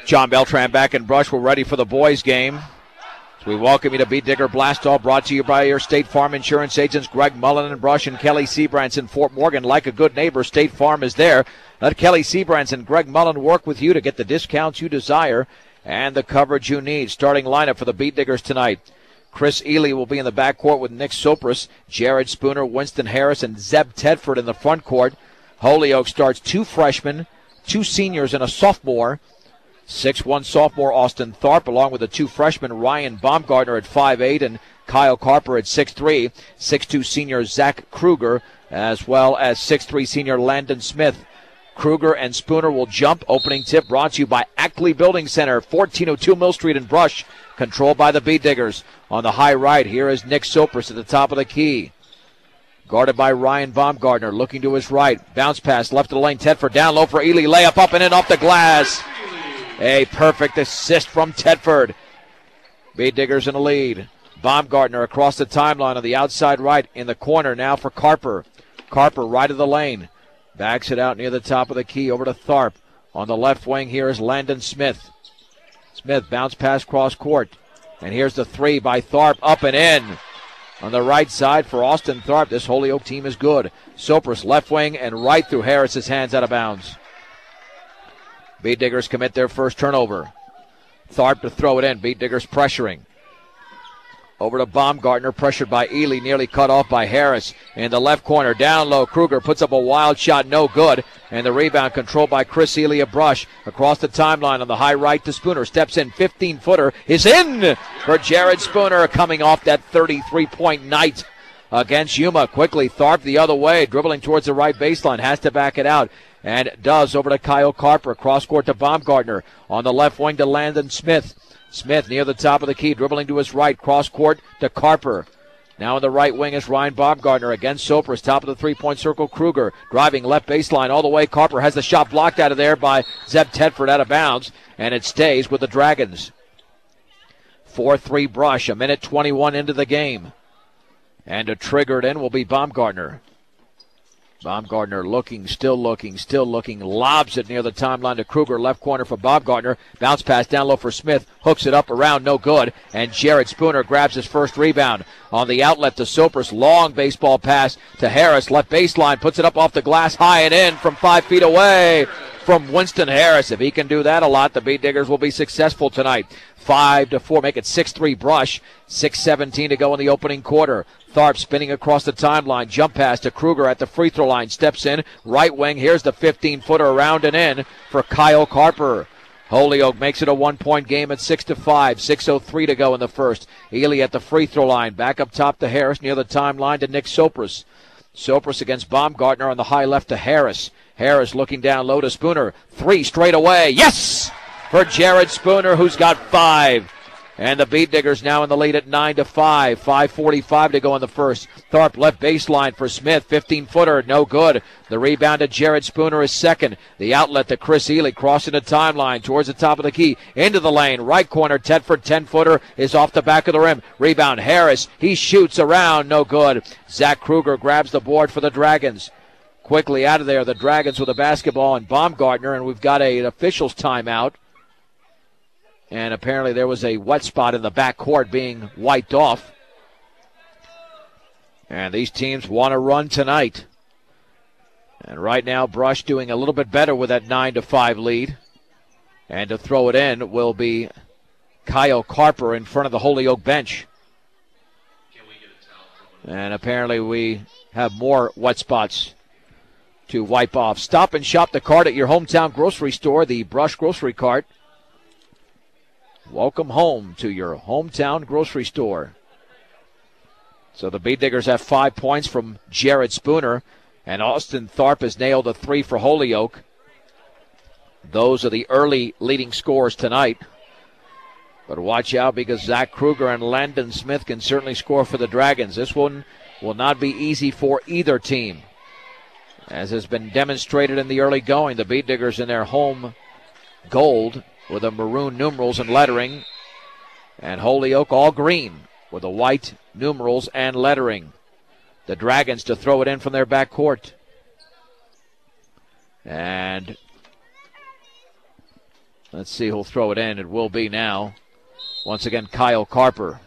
John Beltran back in Brush. We're ready for the boys' game. So we welcome you to Beat Digger Blast Off, brought to you by your State Farm insurance agents Greg Mullen in Brush and Kelly Seabrants in Fort Morgan. Like a good neighbor, State Farm is there. Let Kelly Seabrants and Greg Mullen work with you to get the discounts you desire and the coverage you need. Starting lineup for the Beat Diggers tonight. Chris Ely will be in the backcourt with Nick Sopris, Jared Spooner, Winston Harris, and Zeb Tedford in the front court. Holyoke starts 2 freshmen, 2 seniors, and a sophomore. 6'1" sophomore Austin Tharp, along with the 2 freshmen Ryan Baumgartner at 5'8" and Kyle Carper at 6'3", 6'2" senior Zach Kruger, as well as 6'3" senior Landon Smith. Kruger and Spooner will jump. Opening tip brought to you by Ackley Building Center, 1402 Mill Street in Brush, controlled by the Beat Diggers. On the high right, here is Nick Sopris at the top of the key. Guarded by Ryan Baumgartner, looking to his right. Bounce pass left of the lane. Tedford down low for Ely. Layup up and in off the glass. A perfect assist from Tedford. Beat Diggers in the lead. Baumgartner across the timeline on the outside right in the corner now for Carper. Carper right of the lane. Backs it out near the top of the key over to Tharp. On the left wing here is Landon Smith. Smith bounce pass cross court. And here's the 3 by Tharp up and in. On the right side for Austin Tharp. This Holyoke team is good. Sopris left wing and right through Harris's hands out of bounds. Beat Diggers commit their first turnover. Tharp to throw it in. Beat Diggers pressuring. Over to Baumgartner, pressured by Ely, nearly cut off by Harris. In the left corner, down low, Kruger puts up a wild shot, no good. And the rebound controlled by Chris Ely of Brush. Across the timeline on the high right to Spooner. Steps in, 15-footer is in for Jared Spooner, coming off that 33-point night against Yuma. Quickly, Tharp the other way, dribbling towards the right baseline, has to back it out. And does over to Kyle Carper. Cross court to Baumgartner. On the left wing to Landon Smith. Smith near the top of the key, dribbling to his right. Cross court to Carper. Now in the right wing is Ryan Baumgartner against Sopris. Top of the three-point circle, Kruger. Driving left baseline all the way. Carper has the shot blocked out of there by Zeb Tedford out of bounds. And it stays with the Dragons. 4-3 Brush. 1:21 into the game. And to trigger it in will be Baumgartner. Baumgartner still looking, lobs it near the timeline to Kruger, left corner for Baumgartner. Bounce pass down low for Smith, hooks it up around, no good. And Jared Spooner grabs his first rebound. On the outlet to Sopris, long baseball pass to Harris, left baseline, puts it up off the glass, high and in from 5 feet away from Winston Harris. If he can do that a lot, the Beat Diggers will be successful tonight. 5-4, make it 6-3 Brush. 6:17 to go in the opening quarter. Tharp spinning across the timeline. Jump pass to Kruger at the free throw line. Steps in. Right wing. Here's the 15-footer around and in for Kyle Carper. Holyoke makes it a 1-point game at 6-5. 6:03 to go in the first. Ely at the free throw line. Back up top to Harris near the timeline to Nick Sopris. Sopris against Baumgartner on the high left to Harris. Harris looking down low to Spooner. 3 straight away. Yes! For Jared Spooner, who's got 5. And the Beat Diggers now in the lead at 9-5. 5:45 to go in the first. Tharp left baseline for Smith. 15-footer, no good. The rebound to Jared Spooner is second. The outlet to Chris Ely crossing the timeline towards the top of the key. Into the lane. Right corner, Tedford, 10-footer is off the back of the rim. Rebound, Harris. He shoots around, no good. Zach Kruger grabs the board for the Dragons. Quickly out of there, the Dragons with a basketball and Baumgartner, and we've got an official's timeout. And apparently there was a wet spot in the backcourt being wiped off. And these teams want to run tonight. And right now, Brush doing a little bit better with that 9-5 lead. And to throw it in will be Kyle Carper in front of the Holyoke bench. And apparently we have more wet spots to wipe off. Stop and shop the cart at your hometown grocery store, the Brush Grocery Cart. Welcome home to your hometown grocery store. So the Beat Diggers have 5 points from Jared Spooner, and Austin Tharp has nailed a 3 for Holyoke. Those are the early leading scorers tonight. But watch out, because Zach Kruger and Landon Smith can certainly score for the Dragons. This one will not be easy for either team. As has been demonstrated in the early going, the Beat Diggers in their home gold with the maroon numerals and lettering, and Holyoke all green with the white numerals and lettering. The Dragons to throw it in from their backcourt. And Let's see who'll throw it in. It will be now, once again, Kyle Carper.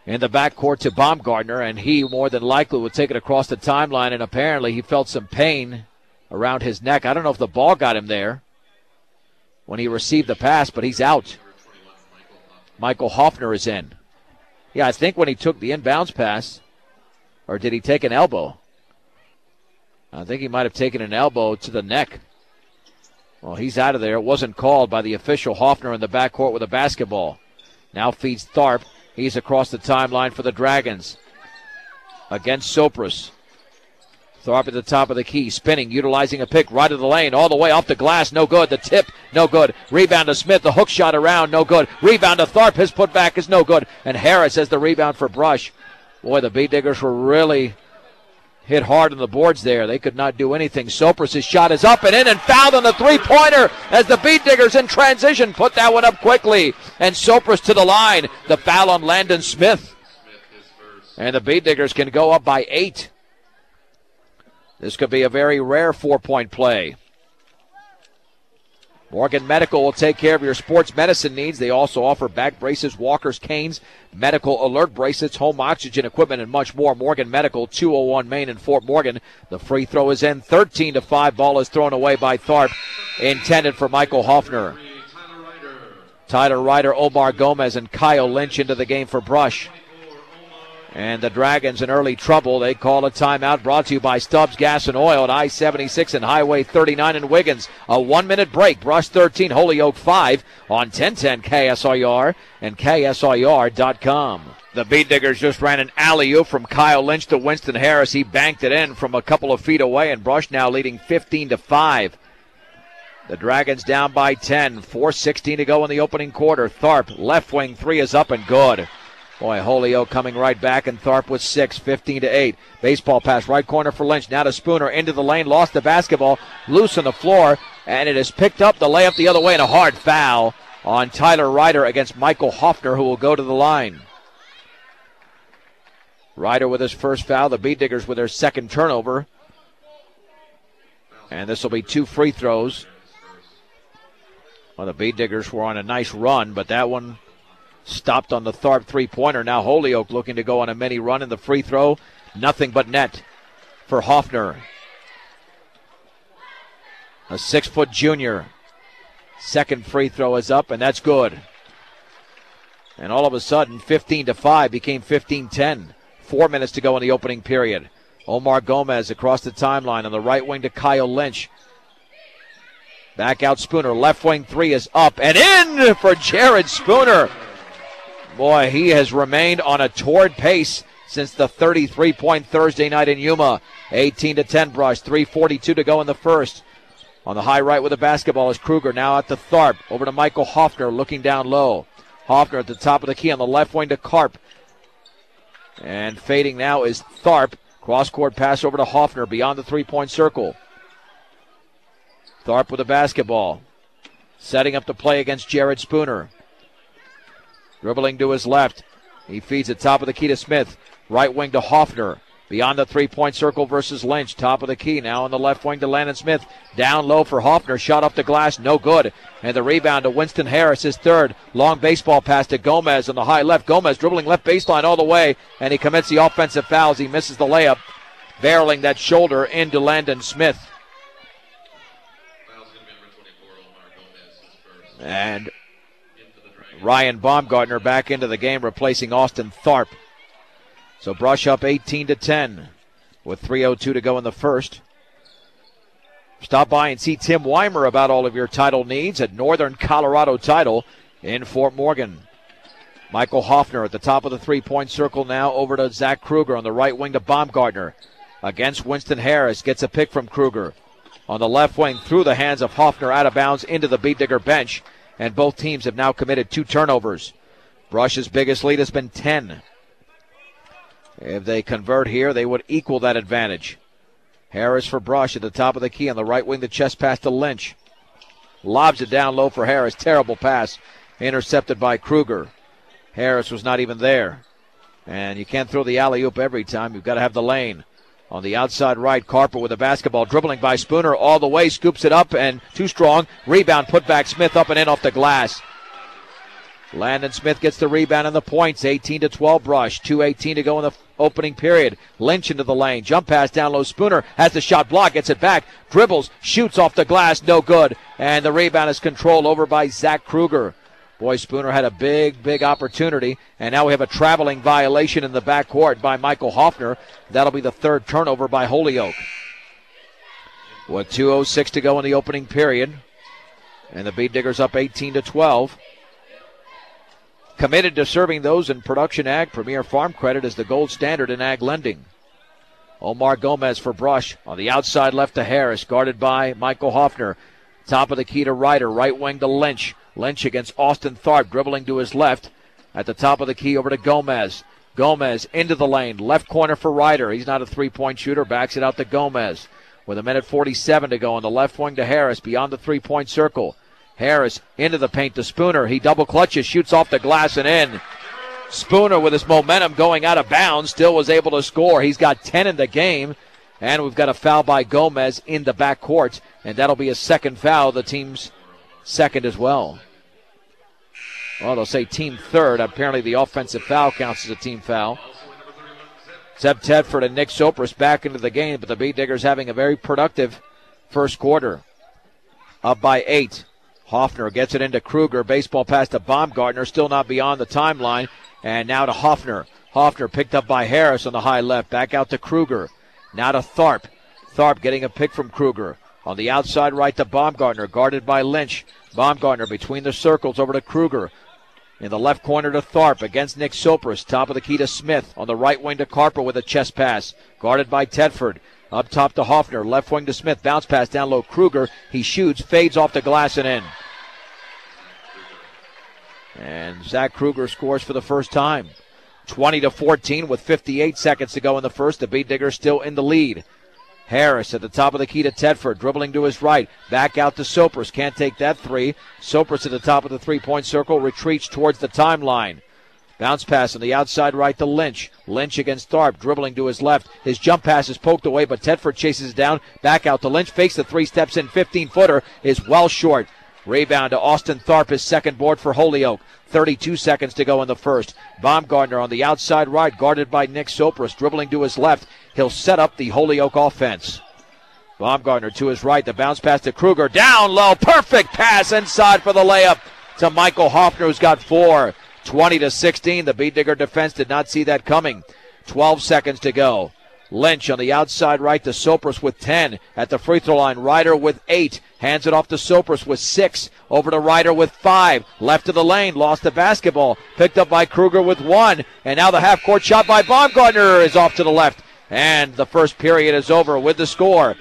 In the backcourt to Baumgartner, and he more than likely would take it across the timeline, and apparently he felt some pain around his neck. I don't know if the ball got him there when he received the pass, but he's out. Michael Hoffner is in. Yeah, I think when he took the inbounds pass, or did he take an elbow? I think he might have taken an elbow to the neck. Well, he's out of there. It wasn't called by the official. Hoffner in the backcourt with a basketball. Now feeds Tharp. He's across the timeline for the Dragons against Sopris. Tharp at the top of the key, spinning, utilizing a pick right of the lane, all the way off the glass, no good. The tip, no good. Rebound to Smith, the hook shot around, no good. Rebound to Tharp, his putback is no good. And Harris has the rebound for Brush. Boy, the Beat Diggers were really hit hard on the boards there. They could not do anything. Sopris' shot is up and in and fouled on the three-pointer as the Beat Diggers in transition put that one up quickly. And Sopris to the line. The foul on Landon Smith. And the Beat Diggers can go up by 8. This could be a very rare 4-point play. Morgan Medical will take care of your sports medicine needs. They also offer back braces, walkers, canes, medical alert bracelets, home oxygen equipment, and much more. Morgan Medical, 201 Main in Fort Morgan. The free throw is in. 13-5. Ball is thrown away by Tharp. Intended for Michael Hoffner. Tyler Ryder, Omar Gomez, and Kyle Lynch into the game for Brush. And the Dragons in early trouble. They call a timeout, brought to you by Stubbs Gas and Oil at I-76 and Highway 39 in Wiggins. A 1-minute break. Brush 13, Holyoke 5 on 1010 KSIR and KSIR.com. The Beat Diggers just ran an alley-oop from Kyle Lynch to Winston Harris. He banked it in from a couple of feet away, and Brush now leading 15-5. The Dragons down by 10. 4:16 to go in the opening quarter. Tharp, left wing three is up and good. Boy, Holyoke coming right back, and Tharp with 6, 15-8. Baseball pass, right corner for Lynch. Now to Spooner, into the lane, lost the basketball, loose on the floor, and it is picked up, the layup the other way, and a hard foul on Tyler Ryder against Michael Hoffner, who will go to the line. Ryder with his first foul, the Beat Diggers with their second turnover. And this will be 2 free throws. Well, the Beat Diggers were on a nice run, but that one stopped on the Tharp three-pointer. Now Holyoke looking to go on a mini run in the free throw. Nothing but net for Hoffner. A 6-foot junior. Second free throw is up, and that's good. And all of a sudden, 15-5 became 15-10. 4 minutes to go in the opening period. Omar Gomez across the timeline on the right wing to Kyle Lynch. Back out Spooner. Left wing three is up and in for Jared Spooner. Boy, he has remained on a torrid pace since the 33-point Thursday night in Yuma. 18-10 Brush, 3:42 to go in the first. On the high right with the basketball is Kruger. Now at the Tharp. Over to Michael Hoffner looking down low. Hoffner at the top of the key on the left wing to Karp. And fading now is Tharp. Cross-court pass over to Hoffner beyond the three-point circle. Tharp with the basketball. Setting up the play against Jared Spooner. Dribbling to his left. He feeds the top of the key to Smith. Right wing to Hoffner. Beyond the three-point circle versus Lynch. Top of the key now on the left wing to Landon Smith. Down low for Hoffner. Shot off the glass. No good. And the rebound to Winston Harris, his third. Long baseball pass to Gomez on the high left. Gomez dribbling left baseline all the way. And he commits the offensive fouls. He misses the layup. Barreling that shoulder into Landon Smith. And Ryan Baumgartner back into the game, replacing Austin Tharp. So Brush up 18-10 with 3:02 to go in the first. Stop by and see Tim Weimer about all of your title needs at Northern Colorado Title in Fort Morgan. Michael Hoffner at the top of the three-point circle now over to Zach Kruger on the right wing to Baumgartner. Against Winston Harris, gets a pick from Kruger. On the left wing, through the hands of Hoffner, out of bounds into the Beat Digger bench. And both teams have now committed 2 turnovers. Brush's biggest lead has been 10. If they convert here, they would equal that advantage. Harris for Brush at the top of the key on the right wing, the chest pass to Lynch. Lobs it down low for Harris. Terrible pass. Intercepted by Kruger. Harris was not even there. And you can't throw the alley-oop every time. You've got to have the lane. On the outside right, Carper with the basketball, dribbling by Spooner all the way, scoops it up, and too strong. Rebound, put back, Smith up and in off the glass. Landon Smith gets the rebound and the points, 18-12 Brush, 2:18 to go in the opening period. Lynch into the lane, jump pass down low, Spooner has the shot blocked, gets it back, dribbles, shoots off the glass, no good, and the rebound is controlled over by Zach Kruger. Boy, Spooner had a big opportunity, and now we have a traveling violation in the backcourt by Michael Hoffner. That'll be the third turnover by Holyoke. With 2:06 to go in the opening period, and the Bead Diggers up 18-12. Committed to serving those in Production Ag. Premier Farm Credit is the gold standard in ag lending. Omar Gomez for Brush. On the outside left to Harris, guarded by Michael Hoffner. Top of the key to Ryder, right wing to Lynch. Lynch against Austin Tharp, dribbling to his left. At the top of the key over to Gomez. Gomez into the lane, left corner for Ryder. He's not a three-point shooter, backs it out to Gomez. With 1:47 to go on the left wing to Harris, beyond the three-point circle. Harris into the paint to Spooner. He double clutches, shoots off the glass and in. Spooner with his momentum going out of bounds, still was able to score. He's got 10 in the game. And we've got a foul by Gomez in the backcourt. And that'll be a second foul, the team's second as well. Well, they'll say team third. Apparently the offensive foul counts as a team foul. Zeb Tedford and Nick Sopris back into the game, but the Bead Diggers having a very productive first quarter. Up by 8. Hoffner gets it into Kruger. Baseball pass to Baumgartner, still not beyond the timeline. And now to Hoffner. Hoffner picked up by Harris on the high left. Back out to Kruger. Now to Tharp. Tharp getting a pick from Kruger. On the outside right to Baumgartner, guarded by Lynch. Baumgartner between the circles over to Kruger. In the left corner to Tharp against Nick Sopris. Top of the key to Smith. On the right wing to Carper with a chest pass. Guarded by Tedford. Up top to Hoffner. Left wing to Smith. Bounce pass down low. Kruger. He shoots. Fades off the glass and in. And Zach Kruger scores for the first time. 20-14 with 58 seconds to go in the first. The Bead Diggers still in the lead. Harris at the top of the key to Tedford, dribbling to his right. Back out to Sopris. Can't take that three. Sopris at the top of the three-point circle, retreats towards the timeline. Bounce pass on the outside right to Lynch. Lynch against Tharp, dribbling to his left. His jump pass is poked away, but Tedford chases it down. Back out to Lynch, fakes the three, steps in, 15-footer is well short. Rebound to Austin Tharp, his second board for Holyoke. 32 seconds to go in the first. Baumgartner on the outside right, guarded by Nick Sopris, dribbling to his left. He'll set up the Holyoke offense. Baumgartner to his right, the bounce pass to Kruger. Down low, perfect pass inside for the layup to Michael Hoffner, who's got 4. 20-16, the Bead Digger defense did not see that coming. 12 seconds to go. Lynch on the outside right to Sopris with 10. At the free throw line, Ryder with 8. Hands it off to Sopris with 6. Over to Ryder with 5. Left of the lane, lost the basketball. Picked up by Kruger with 1. And now the half-court shot by Baumgartner is off to the left. And the first period is over with the score.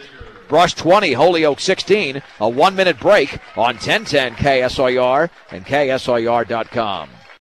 Brush 20, Holyoke 16. A 1-minute break on 1010 KSIR and KSIR.com.